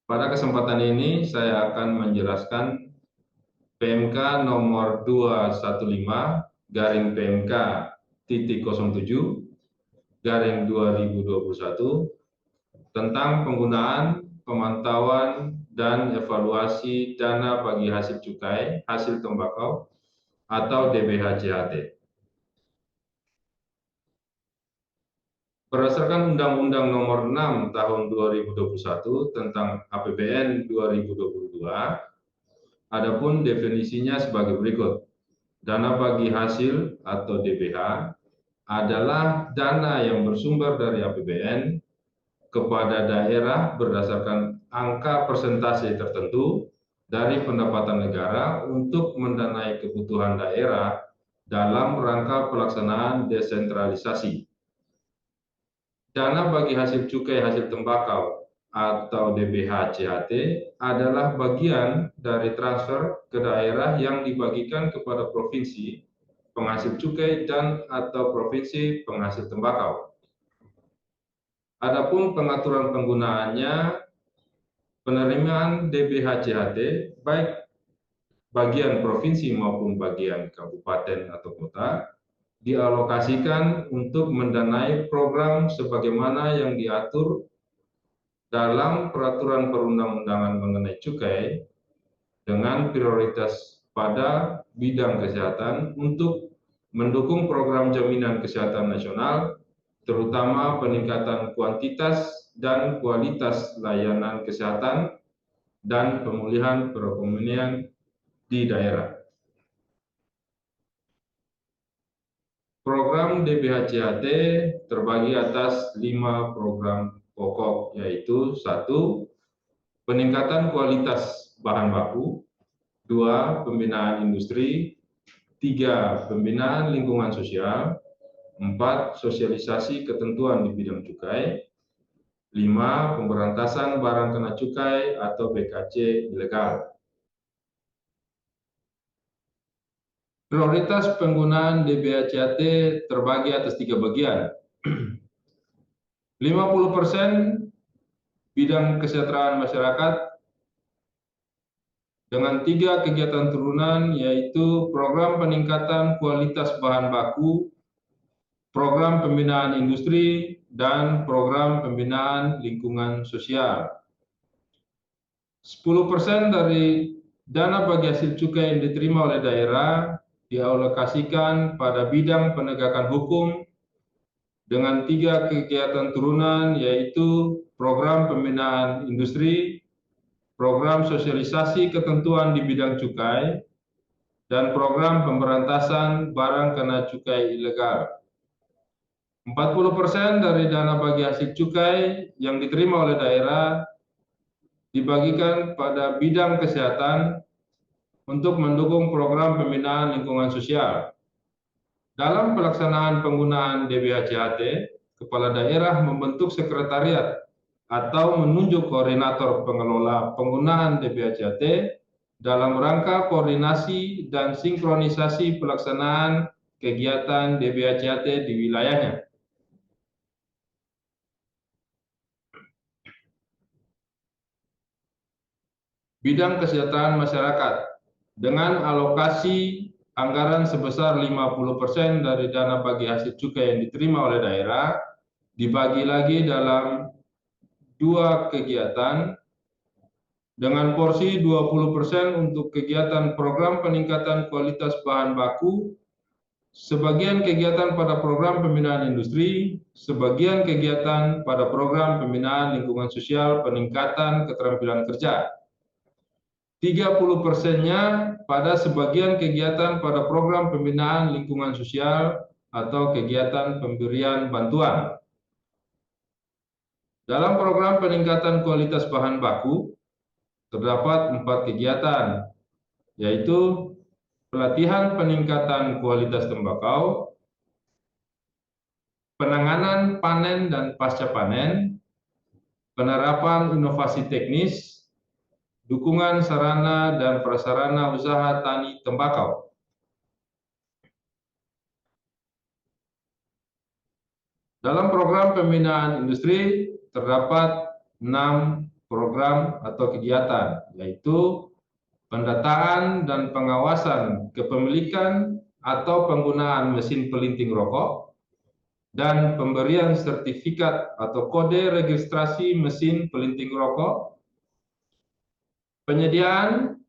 Pada kesempatan ini saya akan menjelaskan PMK nomor 215 garing PMK titik 07 garing 2021 tentang penggunaan, pemantauan, dan evaluasi dana bagi hasil cukai hasil tembakau atau DBH-JHT. Berdasarkan Undang-Undang Nomor 6 Tahun 2021 tentang APBN 2022, adapun definisinya sebagai berikut. Dana bagi hasil atau DBH adalah dana yang bersumber dari APBN kepada daerah berdasarkan angka persentase tertentu dari pendapatan negara untuk mendanai kebutuhan daerah dalam rangka pelaksanaan desentralisasi. Dana bagi hasil cukai hasil tembakau atau DBH-JHT adalah bagian dari transfer ke daerah yang dibagikan kepada provinsi penghasil cukai dan atau provinsi penghasil tembakau. Adapun pengaturan penggunaannya, penerimaan DBH-JHT baik bagian provinsi maupun bagian kabupaten atau kota dialokasikan untuk mendanai program sebagaimana yang diatur dalam peraturan perundang-undangan mengenai cukai dengan prioritas pada bidang kesehatan untuk mendukung program jaminan kesehatan nasional, terutama peningkatan kuantitas dan kualitas layanan kesehatan dan pemulihan perekonomian di daerah. Program DBH-JHT terbagi atas 5 program pokok, yaitu 1. Peningkatan kualitas bahan baku, 2. Pembinaan industri, 3. Pembinaan lingkungan sosial, 4. Sosialisasi ketentuan di bidang cukai, 5. Pemberantasan barang kena cukai atau BKC ilegal. Prioritas penggunaan DBH-JHT terbagi atas 3 bagian. 50% bidang kesejahteraan masyarakat dengan 3 kegiatan turunan, yaitu program peningkatan kualitas bahan baku, program pembinaan industri, dan program pembinaan lingkungan sosial. 10% dari dana bagi hasil cukai yang diterima oleh daerah dialokasikan pada bidang penegakan hukum dengan 3 kegiatan turunan, yaitu program pembinaan industri, program sosialisasi ketentuan di bidang cukai, dan program pemberantasan barang kena cukai ilegal. 40% dari dana bagi hasil cukai yang diterima oleh daerah dibagikan pada bidang kesehatan untuk mendukung program pembinaan lingkungan sosial. Dalam pelaksanaan penggunaan DBH-JHT, kepala daerah membentuk sekretariat atau menunjuk koordinator pengelola penggunaan DBH-JHT dalam rangka koordinasi dan sinkronisasi pelaksanaan kegiatan DBH-JHT di wilayahnya. Bidang kesejahteraan masyarakat dengan alokasi anggaran sebesar 50% dari dana bagi hasil cukai yang diterima oleh daerah dibagi lagi dalam 2 kegiatan dengan porsi 20% untuk kegiatan program peningkatan kualitas bahan baku, sebagian kegiatan pada program pembinaan industri, sebagian kegiatan pada program pembinaan lingkungan sosial peningkatan keterampilan kerja. 30%-nya pada sebagian kegiatan pada program pembinaan lingkungan sosial atau kegiatan pemberian bantuan. Dalam program peningkatan kualitas bahan baku, terdapat 4 kegiatan, yaitu pelatihan peningkatan kualitas tembakau, penanganan panen dan pasca panen, penerapan inovasi teknis, dukungan sarana dan prasarana usaha tani tembakau. Dalam program pembinaan industri terdapat 6 program atau kegiatan, yaitu pendataan dan pengawasan kepemilikan atau penggunaan mesin pelinting rokok, dan pemberian sertifikat atau kode registrasi mesin pelinting rokok, penyediaan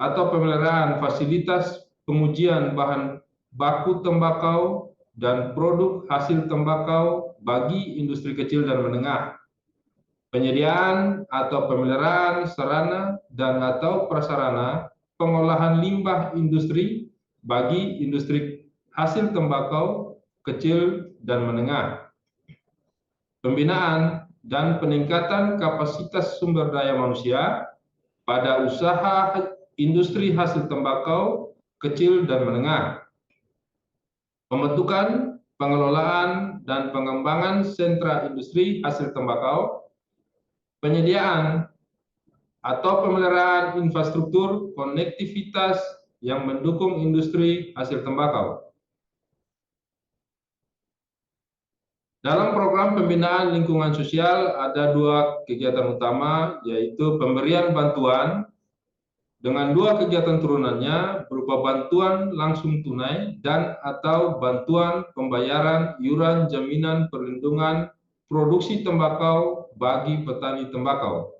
atau pemeliharaan fasilitas pengujian bahan baku tembakau dan produk hasil tembakau bagi industri kecil dan menengah, penyediaan atau pemeliharaan sarana dan atau prasarana pengolahan limbah industri bagi industri hasil tembakau kecil dan menengah, pembinaan dan peningkatan kapasitas sumber daya manusia pada usaha industri hasil tembakau kecil dan menengah, pembentukan, pengelolaan, dan pengembangan sentra industri hasil tembakau, penyediaan atau pemeliharaan infrastruktur konektivitas yang mendukung industri hasil tembakau. Dalam program pembinaan lingkungan sosial ada dua kegiatan utama, yaitu pemberian bantuan dengan dua kegiatan turunannya berupa bantuan langsung tunai dan atau bantuan pembayaran iuran jaminan perlindungan produksi tembakau bagi petani tembakau.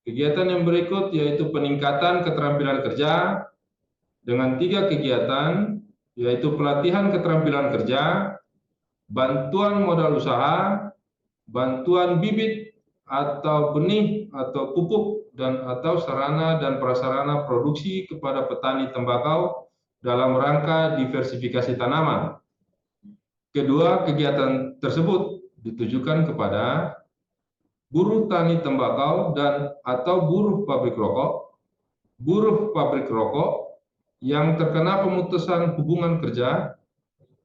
Kegiatan yang berikut yaitu peningkatan keterampilan kerja dengan tiga kegiatan, yaitu pelatihan keterampilan kerja, bantuan modal usaha, bantuan bibit atau benih atau pupuk dan atau sarana dan prasarana produksi kepada petani tembakau dalam rangka diversifikasi tanaman. Kedua kegiatan tersebut ditujukan kepada buruh tani tembakau dan atau buruh pabrik rokok yang terkena pemutusan hubungan kerja,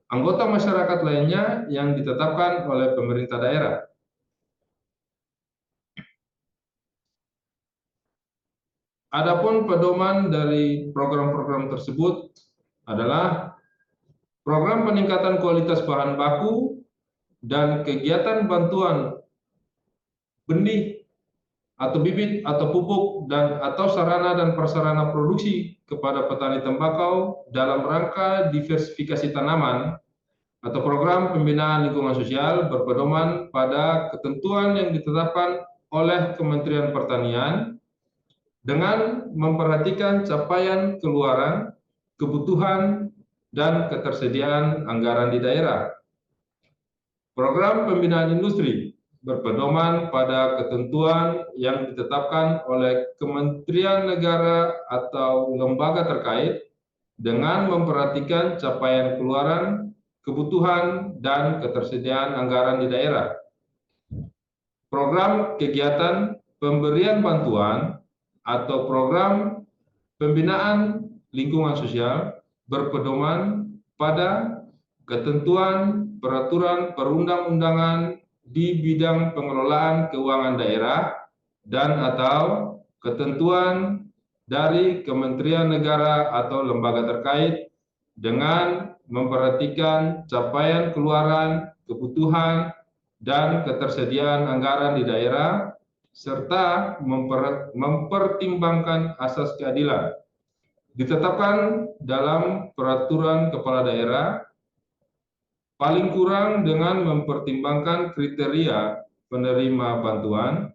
anggota masyarakat lainnya yang ditetapkan oleh pemerintah daerah. Adapun pedoman dari program-program tersebut adalah program peningkatan kualitas bahan baku dan kegiatan bantuan benih atau bibit atau pupuk dan atau sarana dan prasarana produksi kepada petani tembakau dalam rangka diversifikasi tanaman atau program pembinaan lingkungan sosial berpedoman pada ketentuan yang ditetapkan oleh Kementerian Pertanian dengan memperhatikan capaian keluaran, kebutuhan, dan ketersediaan anggaran di daerah. Program pembinaan industri berpedoman pada ketentuan yang ditetapkan oleh Kementerian Negara atau lembaga terkait dengan memperhatikan capaian keluaran, kebutuhan, dan ketersediaan anggaran di daerah. Program kegiatan pemberian bantuan atau program pembinaan lingkungan sosial berpedoman pada ketentuan peraturan perundang-undangan di bidang pengelolaan keuangan daerah dan atau ketentuan dari Kementerian Negara atau lembaga terkait dengan memperhatikan capaian keluaran, kebutuhan, dan ketersediaan anggaran di daerah serta mempertimbangkan asas keadilan ditetapkan dalam peraturan kepala daerah paling kurang dengan mempertimbangkan kriteria penerima bantuan,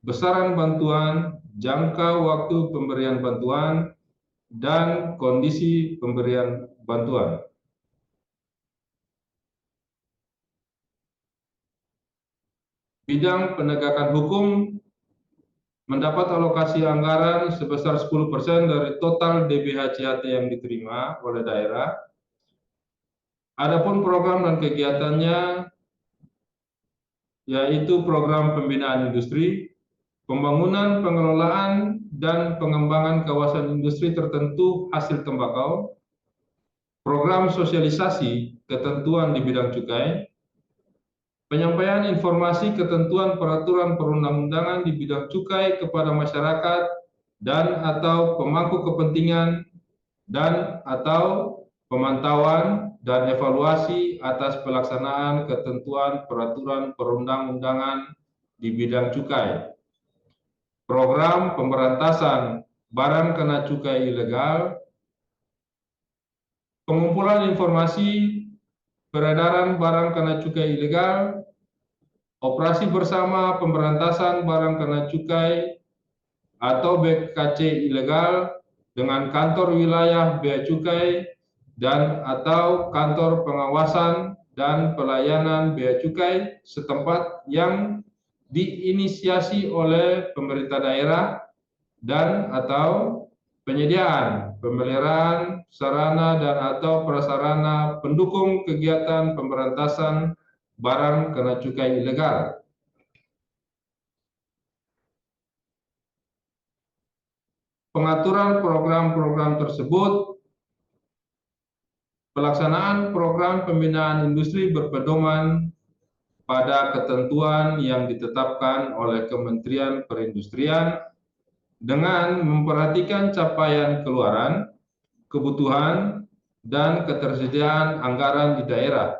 besaran bantuan, jangka waktu pemberian bantuan, dan kondisi pemberian bantuan. Bidang penegakan hukum mendapat alokasi anggaran sebesar 10% dari total DBH-CHT yang diterima oleh daerah. Adapun program dan kegiatannya yaitu program pembinaan industri, pembangunan, pengelolaan, dan pengembangan kawasan industri tertentu hasil tembakau, program sosialisasi ketentuan di bidang cukai, penyampaian informasi ketentuan peraturan perundang-undangan di bidang cukai kepada masyarakat dan atau pemangku kepentingan dan atau pemantauan dan evaluasi atas pelaksanaan ketentuan peraturan perundang-undangan di bidang cukai, program pemberantasan barang kena cukai ilegal, pengumpulan informasi peredaran barang kena cukai ilegal, operasi bersama pemberantasan barang kena cukai atau BKC ilegal dengan kantor wilayah bea cukai dan atau kantor pengawasan dan pelayanan bea cukai setempat yang diinisiasi oleh pemerintah daerah dan atau penyediaan, pemeliharaan sarana dan atau prasarana pendukung kegiatan pemberantasan barang kena cukai ilegal. Pengaturan program-program tersebut, pelaksanaan program pembinaan industri berpedoman pada ketentuan yang ditetapkan oleh Kementerian Perindustrian dengan memperhatikan capaian keluaran, kebutuhan, dan ketersediaan anggaran di daerah.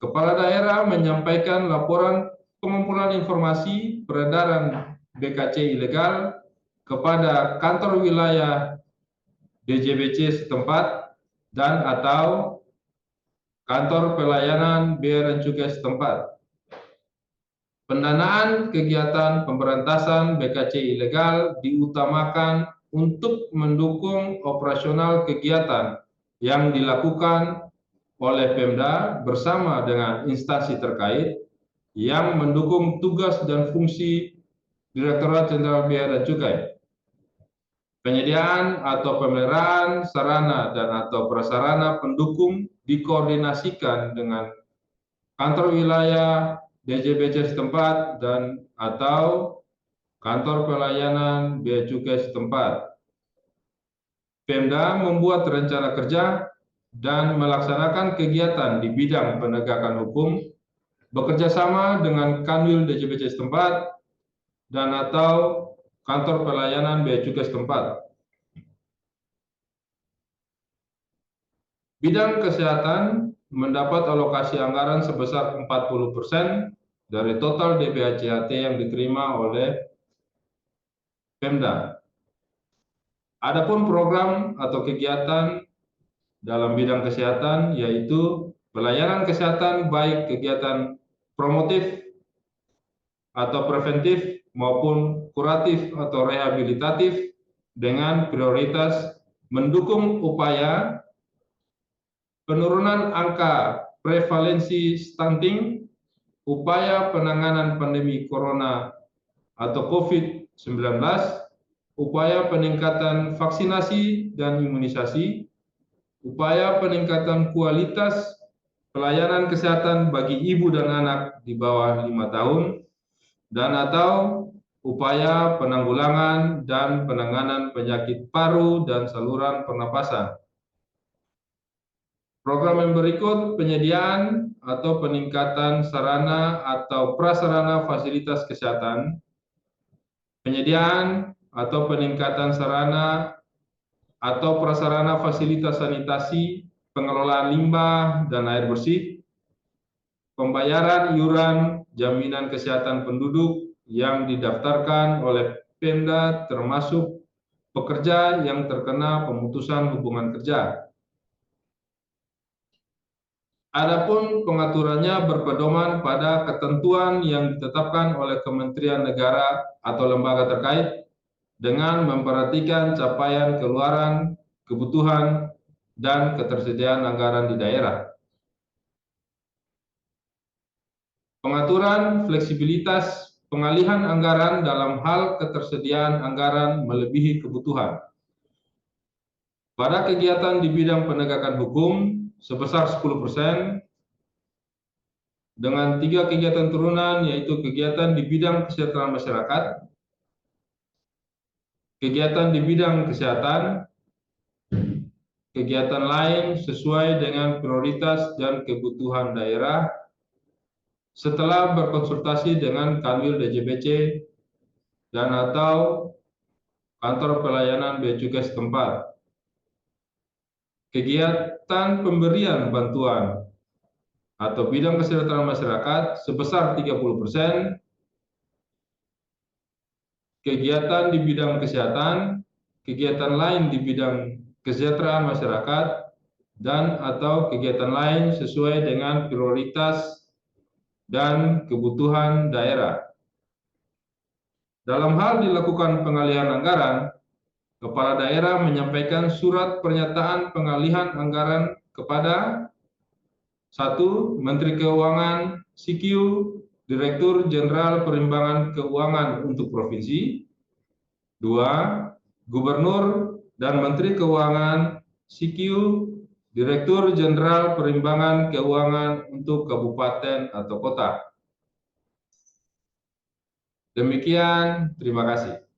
Kepala daerah menyampaikan laporan pengumpulan informasi peredaran BKC ilegal kepada kantor wilayah DJBC setempat dan atau kantor pelayanan bea dan cukai setempat. Pendanaan kegiatan pemberantasan BKC ilegal diutamakan untuk mendukung operasional kegiatan yang dilakukan oleh Pemda bersama dengan instansi terkait yang mendukung tugas dan fungsi Direktorat Jenderal Bea dan Cukai. Penyediaan atau pemeliharaan sarana dan atau prasarana pendukung dikoordinasikan dengan kantor wilayah DJBC setempat dan atau kantor pelayanan bea cukai setempat. Pemda membuat rencana kerja dan melaksanakan kegiatan di bidang penegakan hukum bekerja sama dengan Kanwil DJBC setempat dan atau kantor pelayanan bea cukai setempat. Bidang kesehatan mendapat alokasi anggaran sebesar 40% dari total DPH-JHT yang diterima oleh Pemda. Adapun program atau kegiatan dalam bidang kesehatan yaitu pelayanan kesehatan baik kegiatan promotif atau preventif maupun kuratif atau rehabilitatif dengan prioritas mendukung upaya penurunan angka prevalensi stunting, upaya penanganan pandemi corona atau COVID-19, upaya peningkatan vaksinasi dan imunisasi, upaya peningkatan kualitas pelayanan kesehatan bagi ibu dan anak di bawah 5 tahun, dan atau upaya penanggulangan dan penanganan penyakit paru dan saluran pernapasan. Program yang berikut penyediaan atau peningkatan sarana atau prasarana fasilitas kesehatan, penyediaan atau peningkatan sarana atau prasarana fasilitas sanitasi, pengelolaan limbah dan air bersih, pembayaran iuran jaminan kesehatan penduduk yang didaftarkan oleh Pemda termasuk pekerja yang terkena pemutusan hubungan kerja. Adapun pengaturannya berpedoman pada ketentuan yang ditetapkan oleh Kementerian Negara atau lembaga terkait dengan memperhatikan capaian keluaran, kebutuhan, dan ketersediaan anggaran di daerah. Pengaturan fleksibilitas pengalihan anggaran dalam hal ketersediaan anggaran melebihi kebutuhan. Pada kegiatan di bidang penegakan hukum sebesar 10%, dengan 3 kegiatan turunan yaitu kegiatan di bidang kesejahteraan masyarakat, kegiatan di bidang kesehatan, kegiatan lain sesuai dengan prioritas dan kebutuhan daerah setelah berkonsultasi dengan Kanwil DJBC dan atau kantor pelayanan bea cukai setempat. Kegiatan pemberian bantuan atau bidang kesejahteraan masyarakat sebesar 30%, kegiatan di bidang kesehatan, kegiatan lain di bidang kesejahteraan masyarakat, dan atau kegiatan lain sesuai dengan prioritas dan kebutuhan daerah. Dalam hal dilakukan pengalihan anggaran, Kepala Daerah menyampaikan surat pernyataan pengalihan anggaran kepada 1. Menteri Keuangan CQ, Direktur Jenderal Perimbangan Keuangan untuk Provinsi. 2. Gubernur dan Menteri Keuangan CQ, Direktur Jenderal Perimbangan Keuangan untuk Kabupaten atau Kota. Demikian, terima kasih.